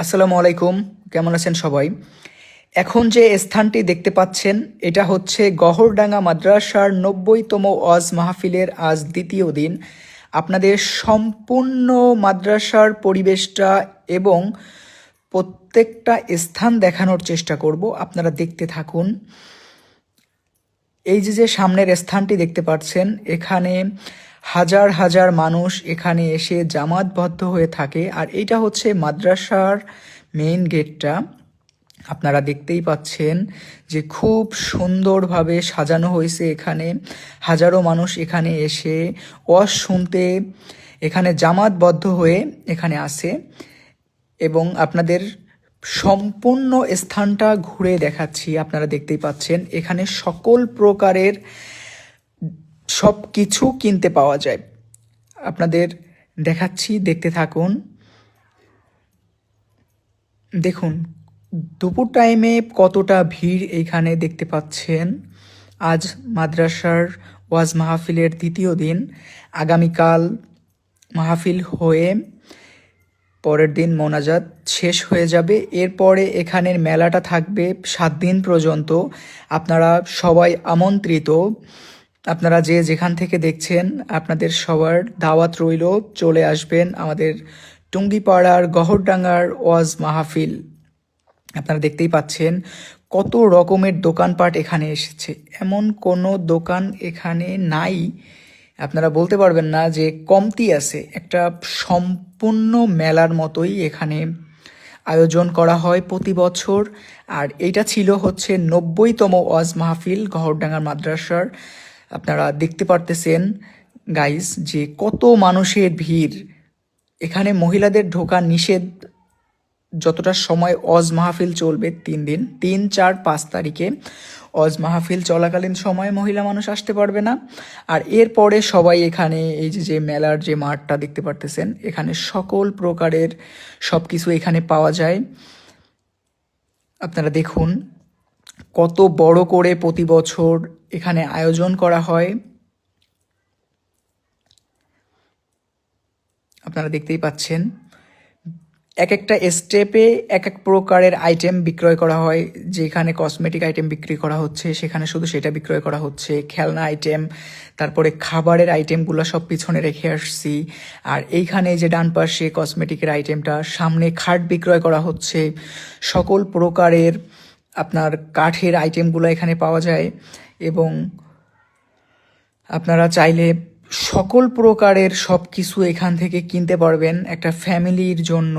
আসসালামু আলাইকুম। কেমন আছেন সবাই? এখন যে স্থানটি দেখতে পাচ্ছেন এটা হচ্ছে গহরডাঙ্গা মাদ্রাসার ৯০তম ওয়াজ মাহফিলের আজ দ্বিতীয় দিন। আপনাদের সম্পূর্ণ মাদ্রাসার পরিবেশটা এবং প্রত্যেকটা স্থান দেখানোর চেষ্টা করব, আপনারা দেখতে থাকুন। এই যে সামনের স্থানটি দেখতে পাচ্ছেন, এখানে হাজার হাজার মানুষ এখানে এসে জামাতবদ্ধ হয়ে থাকে। আর এইটা হচ্ছে মাদ্রাসার মেইন গেটটা। আপনারা দেখতেই পাচ্ছেন যে খুব সুন্দরভাবে সাজানো হয়েছে। এখানে হাজারো মানুষ এখানে এসে ওয়াজ শুনতে এখানে জামাতবদ্ধ হয়ে এখানে আসে এবং আপনাদের সম্পূর্ণ স্থানটা ঘুরে দেখাচ্ছি। আপনারা দেখতেই পাচ্ছেন এখানে সকল প্রকারের সব কিছু কিনতে পাওয়া যায়। আপনাদের দেখাচ্ছি, দেখতে থাকুন। দেখুন দুপুর টাইমে কতটা ভিড় এইখানে দেখতে পাচ্ছেন। আজ মাদ্রাসার ওয়াজ মাহফিলের দ্বিতীয় দিন। আগামীকাল মাহফিল হয়ে পরের দিন মোনাজাত শেষ হয়ে যাবে। এরপরে এখানের মেলাটা থাকবে 7 দিন পর্যন্ত। আপনারা সবাই আমন্ত্রিত। আপনারা যে যেখান থেকে দেখছেন আপনাদের সবার দাওয়াত রইল, চলে আসবেন আমাদের টুঙ্গিপাড়ার গহরডাঙ্গার ওয়াজ মাহফিল। আপনারা দেখতেই পাচ্ছেন কত রকমের দোকানপাট এখানে এসেছে। এমন কোনো দোকান এখানে নাই আপনারা বলতে পারবেন না যে কমতি আছে। একটা সম্পূর্ণ মেলার মতোই এখানে আয়োজন করা হয় প্রতি বছর। আর এইটা ছিল হচ্ছে ৯০তম ওয়াজ মাহফিল গহরডাঙ্গার মাদ্রাসার। আপনারা দেখতে পারতেছেন গাইস যে কত মানুষের ভিড়। এখানে মহিলাদের ঢোকা নিষেধ। যতটা সময় ওয়াজ মাহফিল চলবে 3 দিন, 3, 4, 5 তারিখে ওয়াজ মাহফিল চলাকালীন সময়ে মহিলা মানুষ আসতে পারবে না। আর এরপরে সবাই এখানে এই যে মেলার যে মাঠটা দেখতে পারতেছেন, এখানে সকল প্রকারের সব কিছু এখানে পাওয়া যায়। আপনারা দেখুন কত বড় করে প্রতি বছর এখানে আয়োজন করা হয়। আপনারা দেখতেই পাচ্ছেন এক একটা স্টেপে এক এক প্রকারের আইটেম বিক্রয় করা হয়। যেখানে কসমেটিক আইটেম বিক্রি করা হচ্ছে সেখানে শুধু সেটা বিক্রয় করা হচ্ছে। খেলনা আইটেম, তারপরে খাবারের আইটেমগুলো সব পিছনে রেখে আসছি। আর এইখানে যে ডান পাশে কসমেটিকের আইটেমটা, সামনে খাট বিক্রয় করা হচ্ছে। সকল প্রকারের আপনার কাঠের আইটেমগুলো এখানে পাওয়া যায় এবং আপনারা চাইলে সকল প্রকারের সব কিছু এখান থেকে কিনতে পারবেন একটা ফ্যামিলির জন্য।